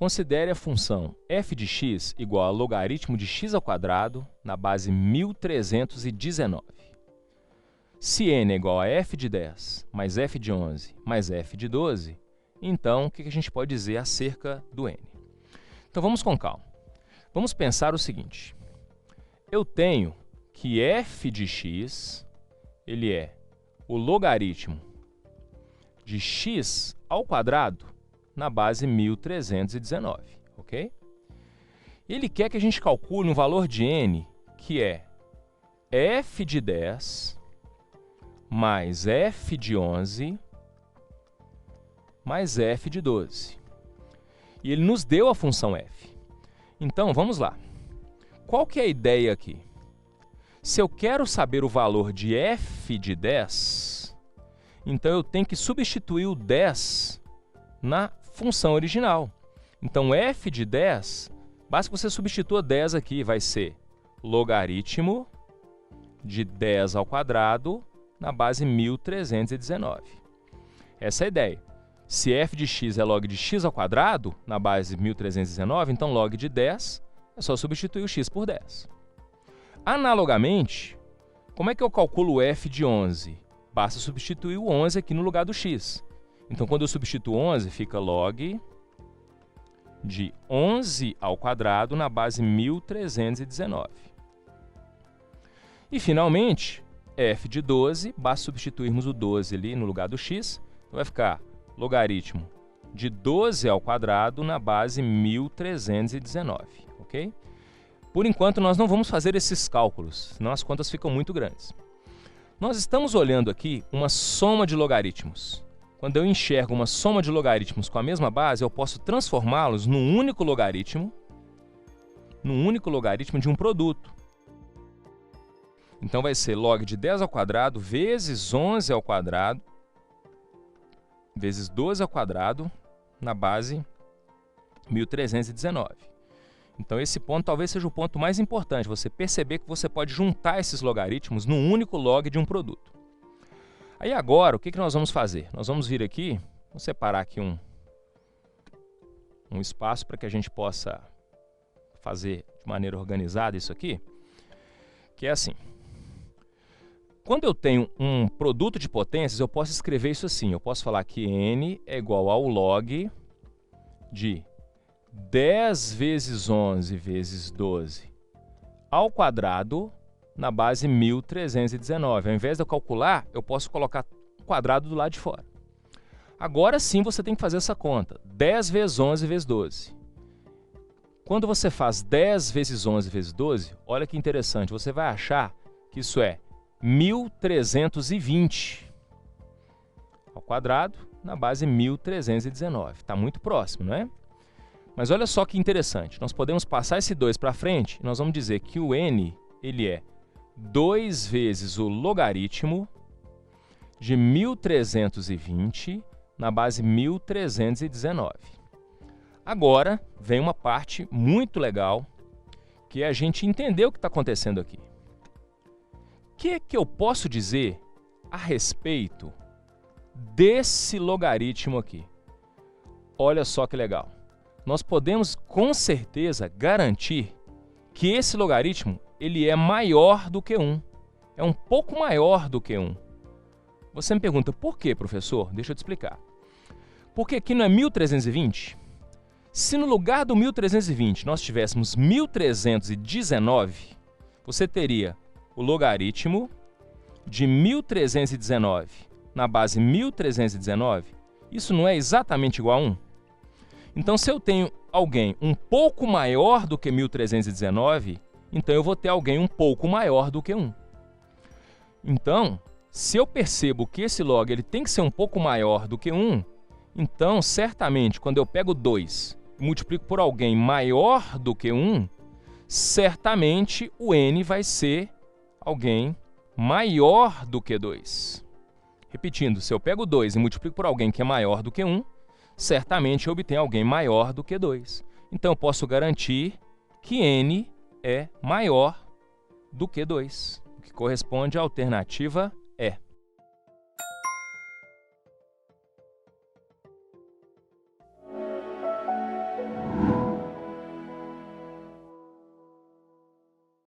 Considere a função f de x igual a logaritmo de x ao quadrado na base 1319. Se n é igual a f de 10 mais f de 11 mais f de 12, então o que a gente pode dizer acerca do n? Então vamos com calma. Vamos pensar o seguinte. Eu tenho que f de x ele é o logaritmo de x ao quadrado na base 1319, ok? Ele quer que a gente calcule um valor de n que é f de 10 mais f de 11 mais f de 12. E ele nos deu a função f. Então, vamos lá. Qual que é a ideia aqui? Se eu quero saber o valor de f de 10, então eu tenho que substituir o 10 na função original. Então, f de 10, basta que você substitua 10 aqui, vai ser logaritmo de 10 ao quadrado na base 1319. Essa é a ideia. Se f de x é log de x ao quadrado, na base 1319, então log de 10 é só substituir o x por 10. Analogamente, como é que eu calculo o f de 11? Basta substituir o 11 aqui no lugar do x. Então, quando eu substituo 11, fica log de 11 ao quadrado na base 1319. E, finalmente, f de 12, basta substituirmos o 12 ali no lugar do x, então vai ficar logaritmo de 12 ao quadrado na base 1319, ok? Por enquanto, nós não vamos fazer esses cálculos, senão as contas ficam muito grandes. Nós estamos olhando aqui uma soma de logaritmos. Quando eu enxergo uma soma de logaritmos com a mesma base, eu posso transformá-los num único logaritmo de um produto. Então, vai ser log de 10 ao quadrado vezes 11 ao quadrado vezes 12 ao quadrado na base 1319. Então, esse ponto talvez seja o ponto mais importante, você perceber que você pode juntar esses logaritmos num único log de um produto. Aí agora, o que nós vamos fazer? Nós vamos vir aqui, vou separar aqui um espaço para que a gente possa fazer de maneira organizada isso aqui, que é assim. Quando eu tenho um produto de potências, eu posso escrever isso assim. Eu posso falar que n é igual ao log de 10 vezes 11 vezes 12 ao quadrado na base 1319. Ao invés de eu calcular, eu posso colocar o quadrado do lado de fora. Agora sim você tem que fazer essa conta. 10 vezes 11 vezes 12. Quando você faz 10 vezes 11 vezes 12, olha que interessante, você vai achar que isso é 1320 ao quadrado na base 1319. Está muito próximo, não é? Mas olha só que interessante. Nós podemos passar esse 2 para frente e nós vamos dizer que o n ele é 2 vezes o logaritmo de 1320 na base 1319. Agora vem uma parte muito legal, que é a gente entender o que está acontecendo aqui. O que eu posso dizer a respeito desse logaritmo aqui? Olha só que legal. Nós podemos com certeza garantir que esse logaritmo ele é maior do que 1. É um pouco maior do que 1. Você me pergunta, por quê, professor? Deixa eu te explicar. Porque aqui não é 1320? Se no lugar do 1320 nós tivéssemos 1319, você teria o logaritmo de 1319 na base 1319. Isso não é exatamente igual a 1? Então, se eu tenho alguém um pouco maior do que 1319, então eu vou ter alguém um pouco maior do que 1. Então, se eu percebo que esse log ele tem que ser um pouco maior do que 1, então, certamente, quando eu pego 2 e multiplico por alguém maior do que 1, certamente o n vai ser alguém maior do que 2. Repetindo, se eu pego 2 e multiplico por alguém que é maior do que 1, certamente eu obtenho alguém maior do que 2. Então, eu posso garantir que n é maior do que 2, o que corresponde à alternativa E.